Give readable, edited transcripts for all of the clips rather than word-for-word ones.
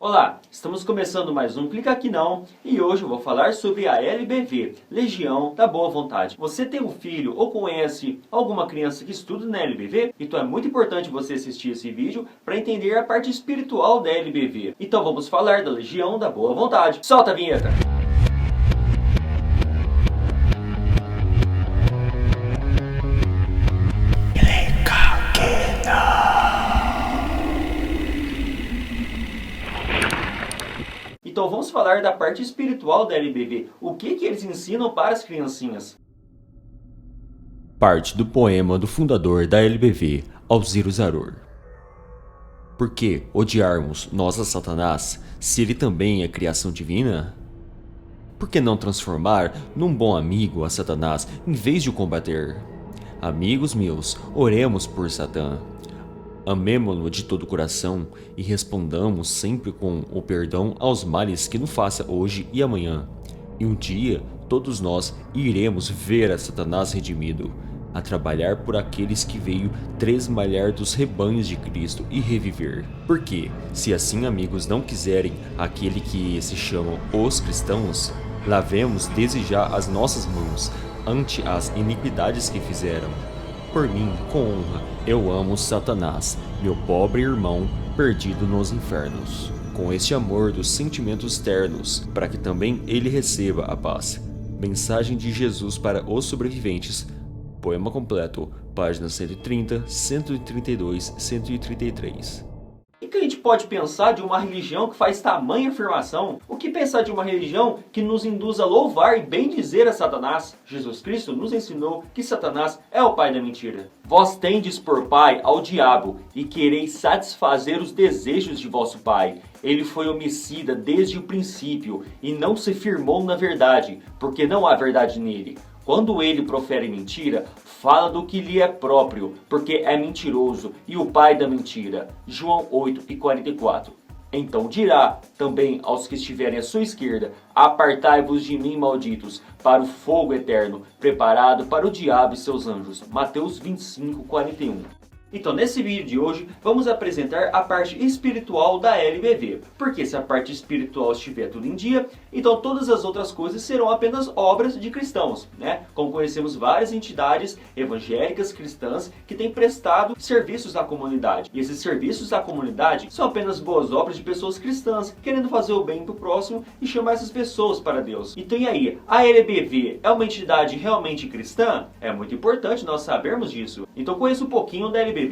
Olá, estamos começando mais um Clica Aqui Não e hoje eu vou falar sobre a LBV, Legião da Boa Vontade. Você tem um filho ou conhece alguma criança que estuda na LBV? Então é muito importante você assistir esse vídeo para entender a parte espiritual da LBV. Então vamos falar da Legião da Boa Vontade. Solta a vinheta! Então vamos falar da parte espiritual da LBV. O que eles ensinam para as criancinhas? Parte do poema do fundador da LBV, Alziro Zaror. Por que odiarmos nós a Satanás, se ele também é criação divina? Por que não transformar num bom amigo a Satanás, em vez de o combater? Amigos meus, oremos por Satã. Amemo-lo de todo o coração e respondamos sempre com o perdão aos males que nos faça hoje e amanhã. E um dia, todos nós iremos ver a Satanás redimido, a trabalhar por aqueles que veio tresmalhar dos rebanhos de Cristo e reviver. Porque, se assim amigos não quiserem aquele que se chamam os cristãos, lavemos desde já as nossas mãos ante as iniquidades que fizeram. Por mim, com honra, eu amo Satanás, meu pobre irmão perdido nos infernos, com este amor dos sentimentos ternos, para que também ele receba a paz. Mensagem de Jesus para os sobreviventes, poema completo, páginas 130, 132, 133. O que a gente pode pensar de uma religião que faz tamanha afirmação? O que pensar de uma religião que nos induz a louvar e bendizer a Satanás? Jesus Cristo nos ensinou que Satanás é o pai da mentira. Vós tendes por pai ao diabo e quereis satisfazer os desejos de vosso pai. Ele foi homicida desde o princípio e não se firmou na verdade, porque não há verdade nele. Quando ele profere mentira, fala do que lhe é próprio, porque é mentiroso e o pai da mentira. João 8:44. Então dirá também aos que estiverem à sua esquerda: apartai-vos de mim, malditos, para o fogo eterno, preparado para o diabo e seus anjos. Mateus 25:41. Então nesse vídeo de hoje vamos apresentar a parte espiritual da LBV, porque se a parte espiritual estiver tudo em dia, então todas as outras coisas serão apenas obras de cristãos, né? Como conhecemos várias entidades evangélicas cristãs que têm prestado serviços à comunidade, e esses serviços à comunidade são apenas boas obras de pessoas cristãs querendo fazer o bem para o próximo e chamar essas pessoas para Deus. Então e aí, a LBV é uma entidade realmente cristã? É muito importante nós sabermos disso. Então conheça um pouquinho da LBV.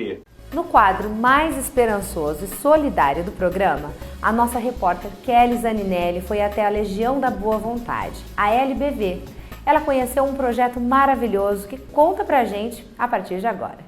No quadro mais esperançoso e solidário do programa, a nossa repórter Kelly Zaninelli foi até a Legião da Boa Vontade, a LBV. Ela conheceu um projeto maravilhoso que conta pra gente a partir de agora.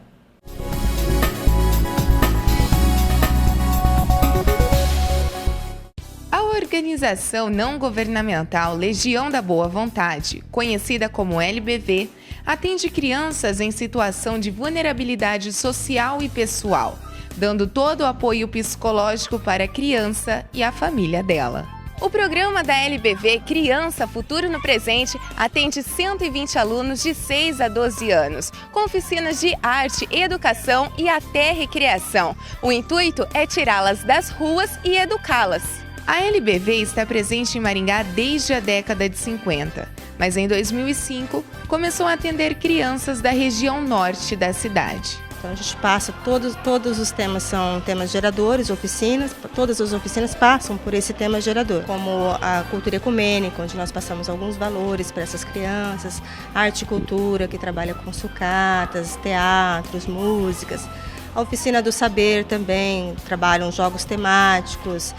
A organização não governamental Legião da Boa Vontade, conhecida como LBV, atende crianças em situação de vulnerabilidade social e pessoal, dando todo o apoio psicológico para a criança e a família dela. O programa da LBV Criança Futuro no Presente atende 120 alunos de 6 a 12 anos, com oficinas de arte, educação e até recreação. O intuito é tirá-las das ruas e educá-las. A LBV está presente em Maringá desde a década de 50, mas em 2005 começou a atender crianças da região norte da cidade. Então a gente passa, todos os temas são temas geradores, oficinas, todas as oficinas passam por esse tema gerador, como a cultura ecumênica, onde nós passamos alguns valores para essas crianças, arte e cultura, que trabalha com sucatas, teatros, músicas. A oficina do saber também, trabalham jogos temáticos,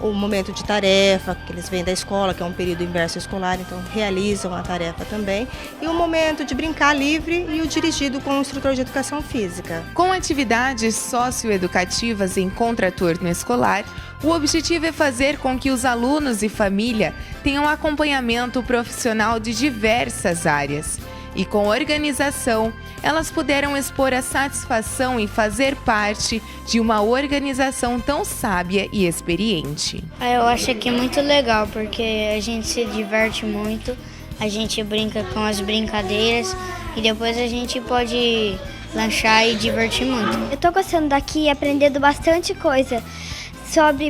o momento de tarefa, que eles vêm da escola, que é um período inverso escolar, então realizam a tarefa também. E o momento de brincar livre e o dirigido com o instrutor de educação física. Com atividades socioeducativas em contraturno escolar, o objetivo é fazer com que os alunos e família tenham acompanhamento profissional de diversas áreas. E com organização, elas puderam expor a satisfação em fazer parte de uma organização tão sábia e experiente. Eu acho que é muito legal, porque a gente se diverte muito, a gente brinca com as brincadeiras e depois a gente pode lanchar e divertir muito. Eu tô gostando daqui e aprendendo bastante coisa.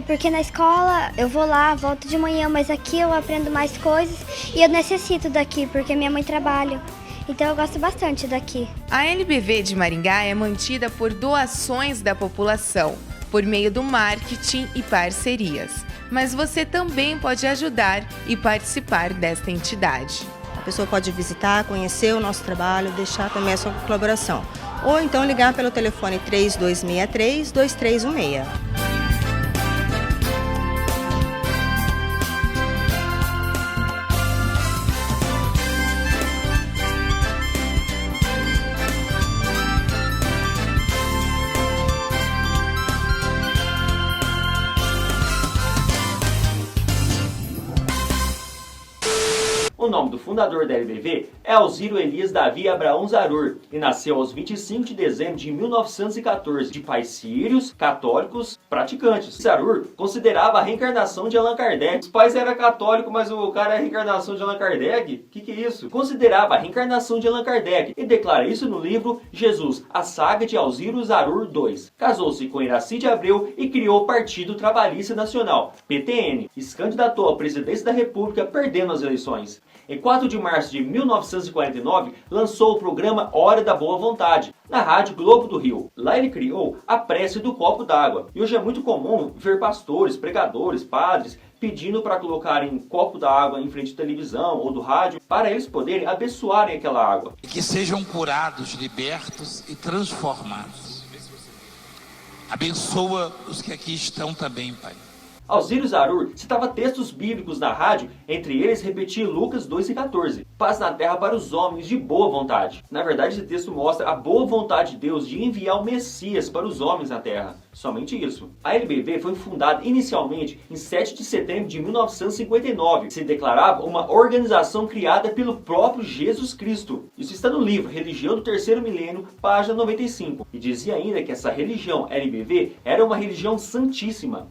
porque na escola eu vou lá, volto de manhã, mas aqui eu aprendo mais coisas e eu necessito daqui, porque minha mãe trabalha. Então eu gosto bastante daqui. A LBV de Maringá é mantida por doações da população, por meio do marketing e parcerias. Mas você também pode ajudar e participar desta entidade. A pessoa pode visitar, conhecer o nosso trabalho, deixar também a sua colaboração. Ou então ligar pelo telefone 3263-2316. O nome do fundador da LBV é Alziro Elias Davi Abraão Zarur e nasceu aos 25 de dezembro de 1914, de pais sírios, católicos, praticantes. Zarur considerava a reencarnação de Allan Kardec. Os pais eram católicos, mas o cara é a reencarnação de Allan Kardec? Que é isso? Considerava a reencarnação de Allan Kardec e declara isso no livro Jesus, a saga de Alziro Zarur II. Casou-se com Iraci de Abreu e criou o Partido Trabalhista Nacional, PTN, e se candidatou à presidência da República, perdendo as eleições. Em 4 de março de 1949, lançou o programa Hora da Boa Vontade, na Rádio Globo do Rio. Lá ele criou a prece do copo d'água. E hoje é muito comum ver pastores, pregadores, padres pedindo para colocarem copo d'água em frente à televisão ou do rádio para eles poderem abençoarem aquela água. E que sejam curados, libertos e transformados. Abençoa os que aqui estão também, Pai. Alziro Zarur citava textos bíblicos na rádio, entre eles repetia Lucas 2,14. Paz na terra para os homens de boa vontade. Na verdade, esse texto mostra a boa vontade de Deus de enviar o Messias para os homens na terra. Somente isso. A LBV foi fundada inicialmente em 7 de setembro de 1959. Se declarava uma organização criada pelo próprio Jesus Cristo. Isso está no livro Religião do Terceiro Milênio, página 95. E dizia ainda que essa religião LBV era uma religião santíssima.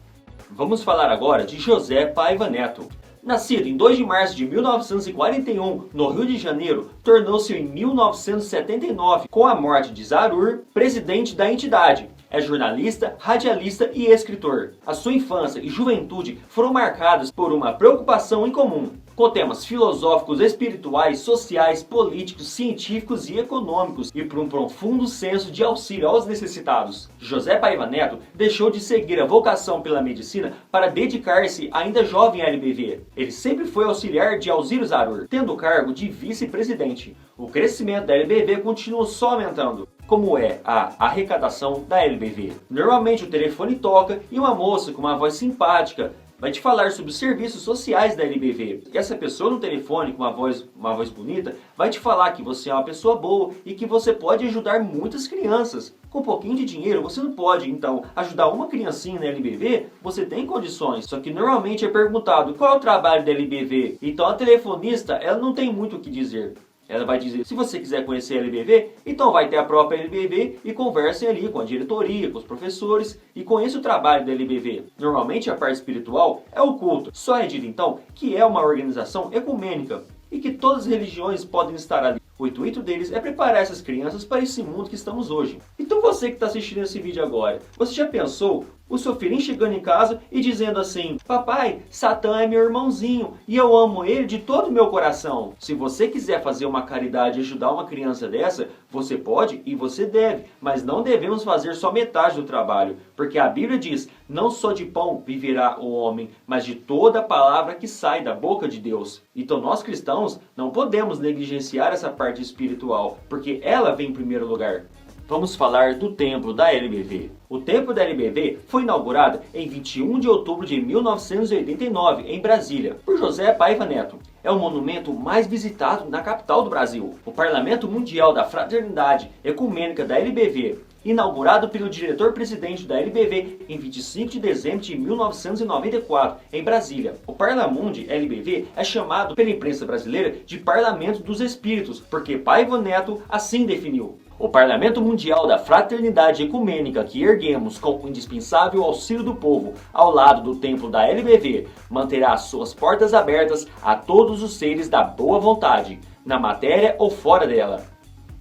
Vamos falar agora de José Paiva Neto. Nascido em 2 de março de 1941, no Rio de Janeiro, tornou-se em 1979, com a morte de Zarur, presidente da entidade. É jornalista, radialista e escritor. A sua infância e juventude foram marcadas por uma preocupação em comum, com temas filosóficos, espirituais, sociais, políticos, científicos e econômicos, e por um profundo senso de auxílio aos necessitados. José Paiva Neto deixou de seguir a vocação pela medicina para dedicar-se ainda jovem à LBV. Ele sempre foi auxiliar de Alziro Zarur, tendo o cargo de vice-presidente. O crescimento da LBV continua só aumentando, como é a arrecadação da LBV. Normalmente o telefone toca e uma moça com uma voz simpática vai te falar sobre os serviços sociais da LBV. E essa pessoa no telefone com uma voz bonita vai te falar que você é uma pessoa boa e que você pode ajudar muitas crianças. Com um pouquinho de dinheiro você não pode, então, ajudar uma criancinha na LBV, você tem condições. Só que normalmente é perguntado qual é o trabalho da LBV. Então a telefonista, ela não tem muito o que dizer. Ela vai dizer, se você quiser conhecer a LBV, então vai ter a própria LBV e conversem ali com a diretoria, com os professores e conheça o trabalho da LBV. Normalmente a parte espiritual é o culto. Só é dito então que é uma organização ecumênica e que todas as religiões podem estar ali. O intuito deles é preparar essas crianças para esse mundo que estamos hoje. Então você que está assistindo esse vídeo agora, você já pensou o seu filhinho chegando em casa e dizendo assim: papai, Satã é meu irmãozinho e eu amo ele de todo o meu coração. Se você quiser fazer uma caridade e ajudar uma criança dessa, você pode e você deve, mas não devemos fazer só metade do trabalho, porque a Bíblia diz: não só de pão viverá o homem, mas de toda a palavra que sai da boca de Deus. Então nós cristãos não podemos negligenciar essa parte espiritual, porque ela vem em primeiro lugar. Vamos falar do templo da LBV. O templo da LBV foi inaugurado em 21 de outubro de 1989, em Brasília, por José Paiva Neto. É o monumento mais visitado na capital do Brasil. O Parlamento Mundial da Fraternidade Ecumênica da LBV, inaugurado pelo diretor-presidente da LBV em 25 de dezembro de 1994, em Brasília. O Parlamundi LBV é chamado pela imprensa brasileira de Parlamento dos Espíritos, porque Paiva Neto assim definiu. O Parlamento Mundial da Fraternidade Ecumênica que erguemos com o indispensável auxílio do povo ao lado do templo da LBV manterá suas portas abertas a todos os seres da boa vontade, na matéria ou fora dela.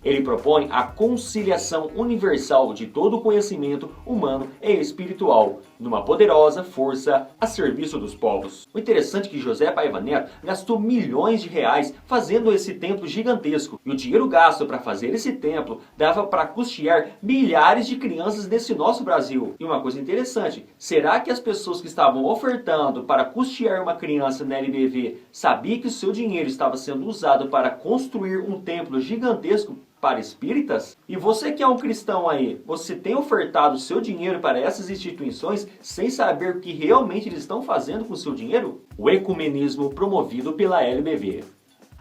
Ele propõe a conciliação universal de todo o conhecimento humano e espiritual, numa poderosa força a serviço dos povos. O interessante é que José Paiva Neto gastou milhões de reais fazendo esse templo gigantesco. E o dinheiro gasto para fazer esse templo dava para custear milhares de crianças desse nosso Brasil. E uma coisa interessante, será que as pessoas que estavam ofertando para custear uma criança na LBV sabiam que o seu dinheiro estava sendo usado para construir um templo gigantesco para espíritas? E você que é um cristão aí, você tem ofertado seu dinheiro para essas instituições sem saber o que realmente eles estão fazendo com o seu dinheiro? O ecumenismo promovido pela LBV.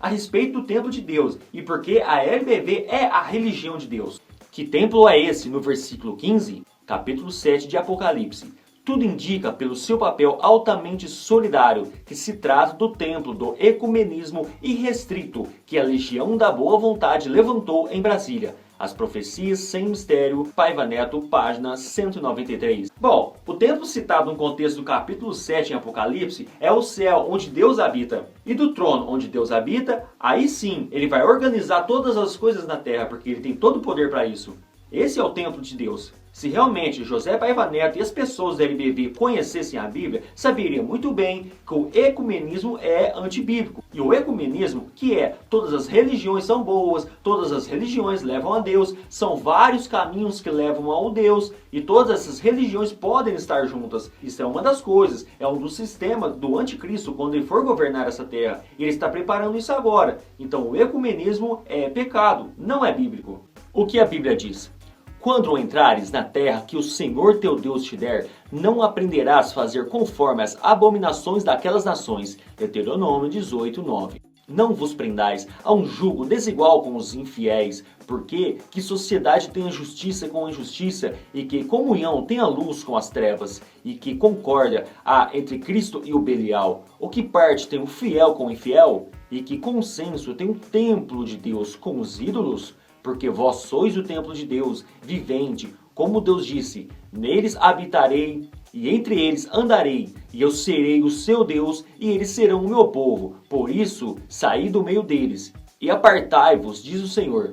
A respeito do templo de Deus e porque a LBV é a religião de Deus. Que templo é esse no versículo 15, capítulo 7 de Apocalipse? Tudo indica pelo seu papel altamente solidário que se trata do templo do ecumenismo irrestrito que a Legião da Boa Vontade levantou em Brasília. As Profecias Sem Mistério, Paiva Neto, página 193. Bom, o templo citado no contexto do capítulo 7 em Apocalipse é o céu onde Deus habita. E do trono onde Deus habita, aí sim, ele vai organizar todas as coisas na terra, porque ele tem todo o poder para isso. Esse é o templo de Deus. Se realmente José Paiva Neto e as pessoas da LBV conhecessem a Bíblia, saberiam muito bem que o ecumenismo é antibíblico. E o ecumenismo, que é todas as religiões são boas, todas as religiões levam a Deus, são vários caminhos que levam ao Deus, e todas essas religiões podem estar juntas. Isso é uma das coisas, é um dos sistemas do anticristo quando ele for governar essa terra. E ele está preparando isso agora. Então o ecumenismo é pecado, não é bíblico. O que a Bíblia diz? Quando entrares na terra que o Senhor teu Deus te der, não aprenderás a fazer conforme as abominações daquelas nações. Deuteronômio 18:9. Não vos prendais a um jugo desigual com os infiéis, porque que sociedade tenha justiça com a injustiça, e que comunhão tenha luz com as trevas, e que concórdia há entre Cristo e o Belial. O que parte tem o fiel com o infiel, e que consenso tem o templo de Deus com os ídolos? Porque vós sois o templo de Deus, vivente, como Deus disse, neles habitarei, e entre eles andarei, e eu serei o seu Deus, e eles serão o meu povo. Por isso, saí do meio deles, e apartai-vos, diz o Senhor.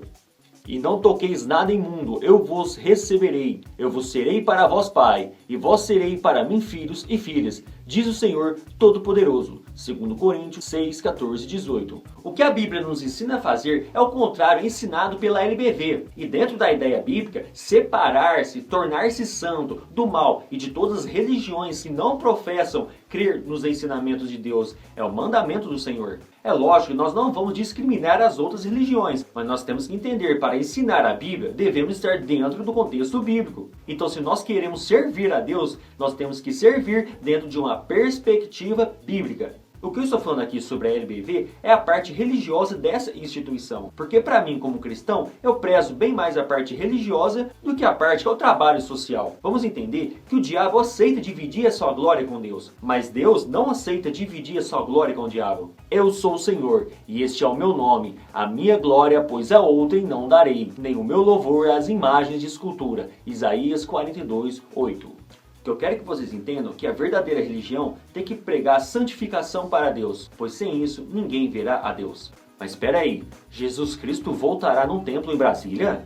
E não toqueis nada imundo, eu vos receberei, eu vos serei para vós pai, e vós serei para mim filhos e filhas, diz o Senhor Todo-Poderoso. 2 Coríntios 6, 14, 18. O que a Bíblia nos ensina a fazer é o contrário ensinado pela LBV. E dentro da ideia bíblica, separar-se, tornar-se santo do mal e de todas as religiões que não professam crer nos ensinamentos de Deus é o mandamento do Senhor. É lógico que nós não vamos discriminar as outras religiões, mas nós temos que entender, para ensinar a Bíblia, devemos estar dentro do contexto bíblico. Então, se nós queremos servir a Deus, nós temos que servir dentro de uma perspectiva bíblica. O que eu estou falando aqui sobre a LBV é a parte religiosa dessa instituição. Porque para mim, como cristão, eu prezo bem mais a parte religiosa do que a parte que é o trabalho social. Vamos entender que o diabo aceita dividir a sua glória com Deus, mas Deus não aceita dividir a sua glória com o diabo. Eu sou o Senhor, e este é o meu nome, a minha glória, pois a outrem não darei, nem o meu louvor às imagens de escultura. Isaías 42, 8. Que eu quero que vocês entendam que a verdadeira religião tem que pregar santificação para Deus, pois sem isso ninguém verá a Deus. Mas espera aí, Jesus Cristo voltará num templo em Brasília?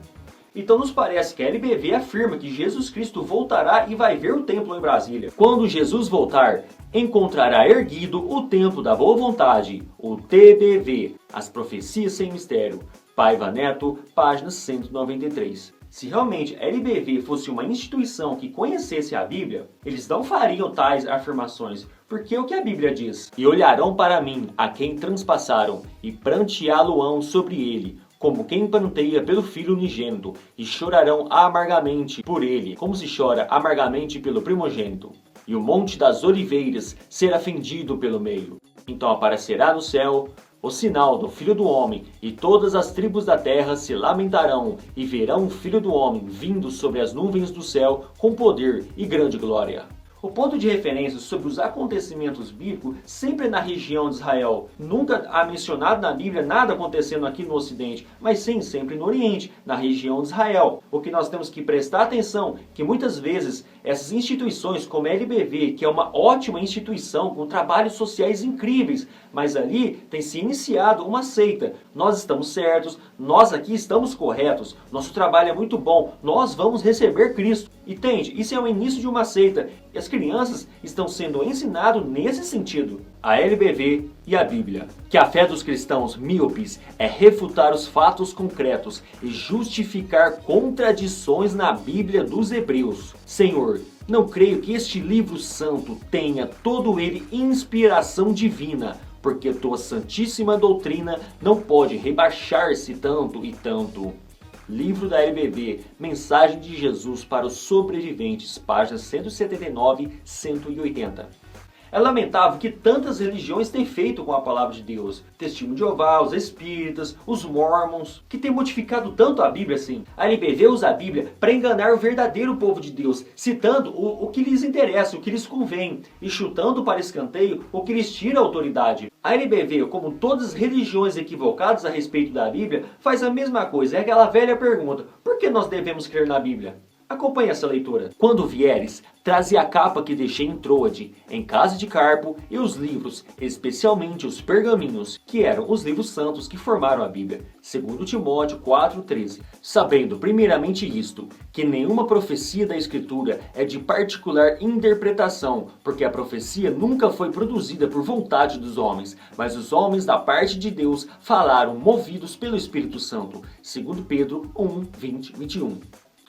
Então nos parece que a LBV afirma que Jesus Cristo voltará e vai ver o templo em Brasília. Quando Jesus voltar, encontrará erguido o templo da boa vontade, o TBV, as Profecias Sem Mistério. Paiva Neto, página 193. Se realmente a LBV fosse uma instituição que conhecesse a Bíblia, eles não fariam tais afirmações, porque é o que a Bíblia diz: e olharão para mim, a quem transpassaram, e pranteá-lo-ão sobre ele, como quem pranteia pelo filho unigênito, e chorarão amargamente por ele, como se chora amargamente pelo primogênito. E o monte das oliveiras será fendido pelo meio. Então aparecerá no céu o sinal do Filho do Homem, e todas as tribos da terra se lamentarão, e verão o Filho do Homem vindo sobre as nuvens do céu com poder e grande glória. O ponto de referência sobre os acontecimentos bíblicos sempre é na região de Israel. Nunca há mencionado na Bíblia nada acontecendo aqui no Ocidente, mas sim sempre no Oriente, na região de Israel. O que nós temos que prestar atenção que muitas vezes essas instituições como a LBV, que é uma ótima instituição com trabalhos sociais incríveis, mas ali tem se iniciado uma seita. Nós estamos certos, nós aqui estamos corretos, nosso trabalho é muito bom, nós vamos receber Cristo. Entende? Isso é o início de uma seita e as crianças estão sendo ensinadas nesse sentido. A LBV e a Bíblia. Que a fé dos cristãos míopes é refutar os fatos concretos e justificar contradições na Bíblia dos Hebreus. Senhor, não creio que este livro santo tenha todo ele inspiração divina, porque tua santíssima doutrina não pode rebaixar-se tanto e tanto. Livro da LBV, Mensagem de Jesus para os Sobreviventes, páginas 179 e 180. É lamentável que tantas religiões têm feito com a palavra de Deus. Testemunho de Jeová, os espíritas, os mormons, que têm modificado tanto a Bíblia assim. A LBV usa a Bíblia para enganar o verdadeiro povo de Deus, citando o que lhes interessa, o que lhes convém, e chutando para escanteio o que lhes tira a autoridade. A LBV, como todas as religiões equivocadas a respeito da Bíblia, faz a mesma coisa. É aquela velha pergunta: por que nós devemos crer na Bíblia? Acompanhe essa leitura. Quando vieres, traze a capa que deixei em Troade, em casa de Carpo, e os livros, especialmente os pergaminhos, que eram os livros santos que formaram a Bíblia. 2 Timóteo 4,13. Sabendo primeiramente isto, que nenhuma profecia da Escritura é de particular interpretação, porque a profecia nunca foi produzida por vontade dos homens, mas os homens da parte de Deus falaram movidos pelo Espírito Santo. 2 Pedro 1, 20, 21.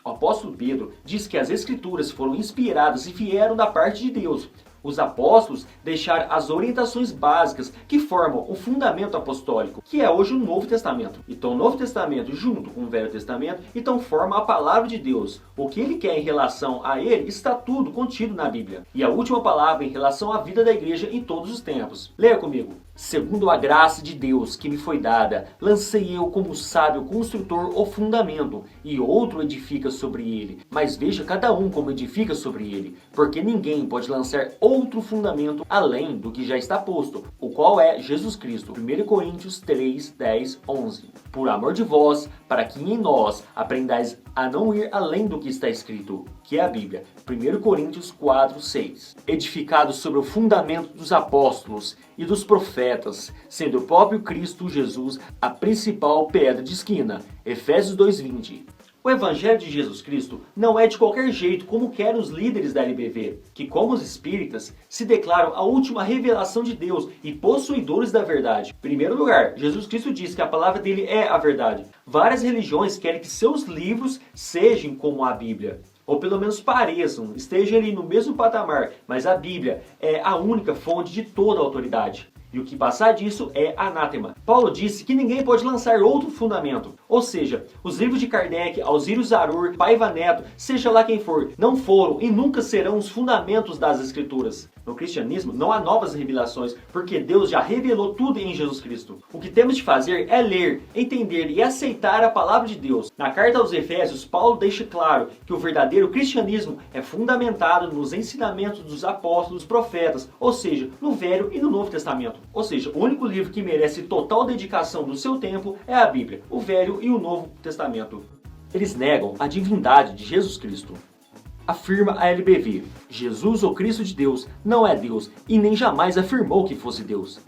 O apóstolo Pedro diz que as Escrituras foram inspiradas e vieram da parte de Deus. Os apóstolos deixaram as orientações básicas que formam o fundamento apostólico, que é hoje o Novo Testamento. Então o Novo Testamento junto com o Velho Testamento, então forma a palavra de Deus. O que ele quer em relação a ele está tudo contido na Bíblia. E a última palavra em relação à vida da igreja em todos os tempos. Leia comigo. Segundo a graça de Deus que me foi dada, lancei eu como sábio construtor o fundamento, e outro edifica sobre ele. Mas veja cada um como edifica sobre ele, porque ninguém pode lançar outro fundamento além do que já está posto, o qual é Jesus Cristo. 1 Coríntios 3, 10, 11. Por amor de vós, para que em nós aprendais a não ir além do que está escrito, que é a Bíblia. 1 Coríntios 4, 6. Edificados sobre o fundamento dos apóstolos e dos profetas, sendo o próprio Cristo Jesus a principal pedra de esquina. Efésios 2:20. O Evangelho de Jesus Cristo não é de qualquer jeito como querem os líderes da LBV, que como os espíritas se declaram a última revelação de Deus e possuidores da verdade. Em primeiro lugar, Jesus Cristo diz que a palavra dele é a verdade. Várias religiões querem que seus livros sejam como a Bíblia, ou pelo menos pareçam, estejam ali no mesmo patamar, mas a Bíblia é a única fonte de toda a autoridade. E o que passar disso é anátema. Paulo disse que ninguém pode lançar outro fundamento. Ou seja, os livros de Kardec, Alziro Zarur, Paiva Neto, seja lá quem for, não foram e nunca serão os fundamentos das Escrituras. No cristianismo não há novas revelações, porque Deus já revelou tudo em Jesus Cristo. O que temos de fazer é ler, entender e aceitar a palavra de Deus. Na carta aos Efésios, Paulo deixa claro que o verdadeiro cristianismo é fundamentado nos ensinamentos dos apóstolos, profetas, ou seja, no Velho e no Novo Testamento. Ou seja, o único livro que merece total dedicação do seu tempo é a Bíblia, o Velho e o Novo Testamento. Eles negam a divindade de Jesus Cristo. Afirma a LBV: Jesus, o Cristo de Deus, não é Deus e nem jamais afirmou que fosse Deus.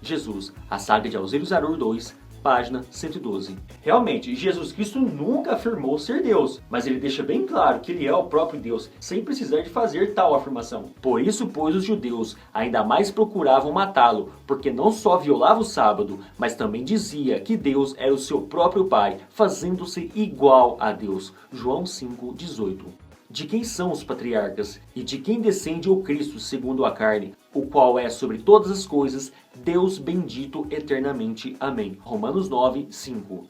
Jesus, a saga de Alziro Zarur 2, página 112. Realmente, Jesus Cristo nunca afirmou ser Deus, mas ele deixa bem claro que ele é o próprio Deus, sem precisar de fazer tal afirmação. Por isso, pois, os judeus ainda mais procuravam matá-lo, porque não só violava o sábado, mas também dizia que Deus era o seu próprio Pai, fazendo-se igual a Deus. João 5:18. De quem são os patriarcas, e de quem descende o Cristo segundo a carne, o qual é sobre todas as coisas, Deus bendito eternamente. Amém. Romanos 9:5.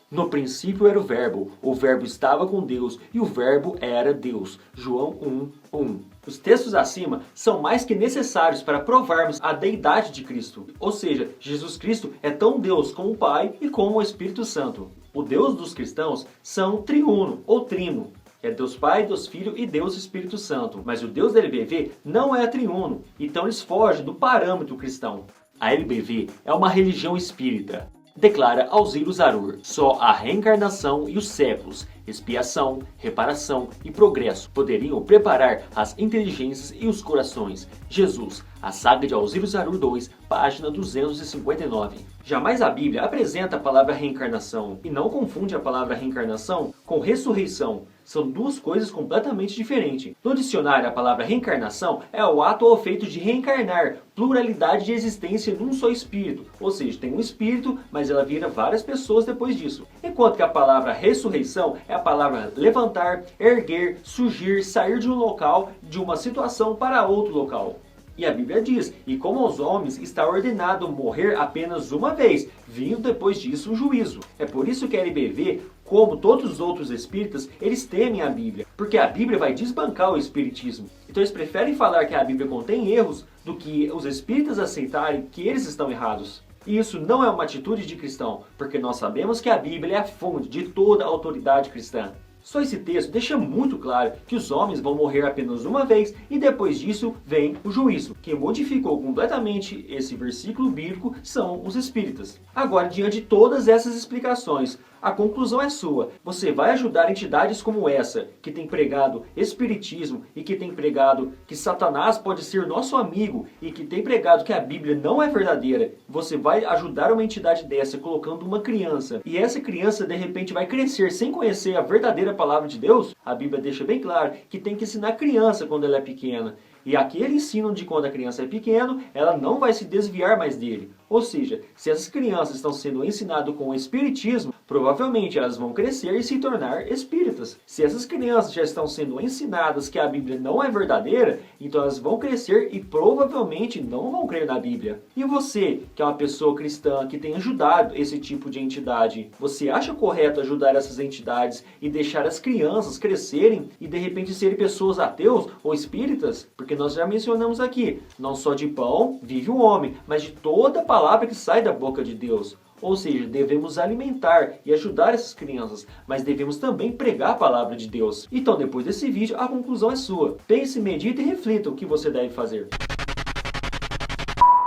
No princípio era o verbo estava com Deus, e o verbo era Deus. João 1:1. Os textos acima são mais que necessários para provarmos a deidade de Cristo. Ou seja, Jesus Cristo é tão Deus como o Pai e como o Espírito Santo. O Deus dos cristãos são triuno ou trino. É Deus Pai, Deus Filho e Deus Espírito Santo. Mas o Deus da LBV não é triuno, então eles fogem do parâmetro cristão. A LBV é uma religião espírita. Declara Alziro Zarur: só a reencarnação e os séculos, expiação, reparação e progresso poderiam preparar as inteligências e os corações. Jesus, a saga de Alziro Zarur 2, página 259. Jamais a Bíblia apresenta a palavra reencarnação e não confunde a palavra reencarnação com ressurreição. São duas coisas completamente diferentes. No dicionário, a palavra reencarnação é o ato ou feito de reencarnar, pluralidade de existência num só espírito. Ou seja, tem um espírito, mas ela vira várias pessoas depois disso. Enquanto que a palavra ressurreição é a palavra levantar, erguer, surgir, sair de um local, de uma situação para outro local. E a Bíblia diz, e como aos homens está ordenado morrer apenas uma vez, vindo depois disso o juízo. É por isso que a LBV, como todos os outros espíritas, eles temem a Bíblia, porque a Bíblia vai desbancar o espiritismo. Então eles preferem falar que a Bíblia contém erros do que os espíritas aceitarem que eles estão errados. E isso não é uma atitude de cristão, porque nós sabemos que a Bíblia é a fonte de toda a autoridade cristã. Só esse texto deixa muito claro que os homens vão morrer apenas uma vez e depois disso vem o juízo. Quem modificou completamente esse versículo bíblico são os espíritas. Agora, diante de todas essas explicações, a conclusão é sua. Você vai ajudar entidades como essa, que tem pregado espiritismo e que tem pregado que Satanás pode ser nosso amigo e que tem pregado que a Bíblia não é verdadeira. Você vai ajudar uma entidade dessa colocando uma criança e essa criança de repente vai crescer sem conhecer a verdadeira palavra de Deus? A Bíblia deixa bem claro que tem que ensinar a criança quando ela é pequena. E aquele ensino de quando a criança é pequena, ela não vai se desviar mais dele. Ou seja, se essas crianças estão sendo ensinadas com o espiritismo, provavelmente elas vão crescer e se tornar espíritas. Se essas crianças já estão sendo ensinadas que a Bíblia não é verdadeira, então elas vão crescer e provavelmente não vão crer na Bíblia. E você, que é uma pessoa cristã, que tem ajudado esse tipo de entidade, você acha correto ajudar essas entidades e deixar as crianças crescerem e de repente serem pessoas ateus ou espíritas? Porque nós já mencionamos aqui, não só de pão vive o homem, mas de toda a palavra que sai da boca de Deus. Ou seja, devemos alimentar e ajudar essas crianças, mas devemos também pregar a palavra de Deus. Então, depois desse vídeo, a conclusão é sua. Pense, medite e reflita o que você deve fazer.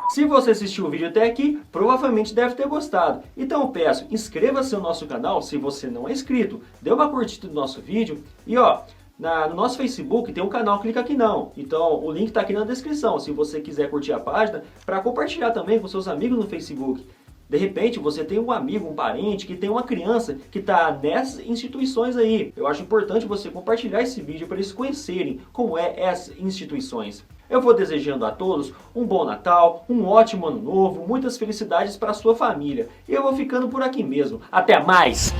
Se você assistiu o vídeo até aqui, provavelmente deve ter gostado. Então eu peço, inscreva-se no nosso canal se você não é inscrito. Dê uma curtida no nosso vídeo e no nosso Facebook tem um canal Clica Aqui Não. Então o link está aqui na descrição, se você quiser curtir a página, para compartilhar também com seus amigos no Facebook. De repente você tem um amigo, um parente que tem uma criança que está nessas instituições aí. Eu acho importante você compartilhar esse vídeo para eles conhecerem como é essas instituições. Eu vou desejando a todos um bom Natal, um ótimo Ano Novo, muitas felicidades para a sua família. E eu vou ficando por aqui mesmo. Até mais!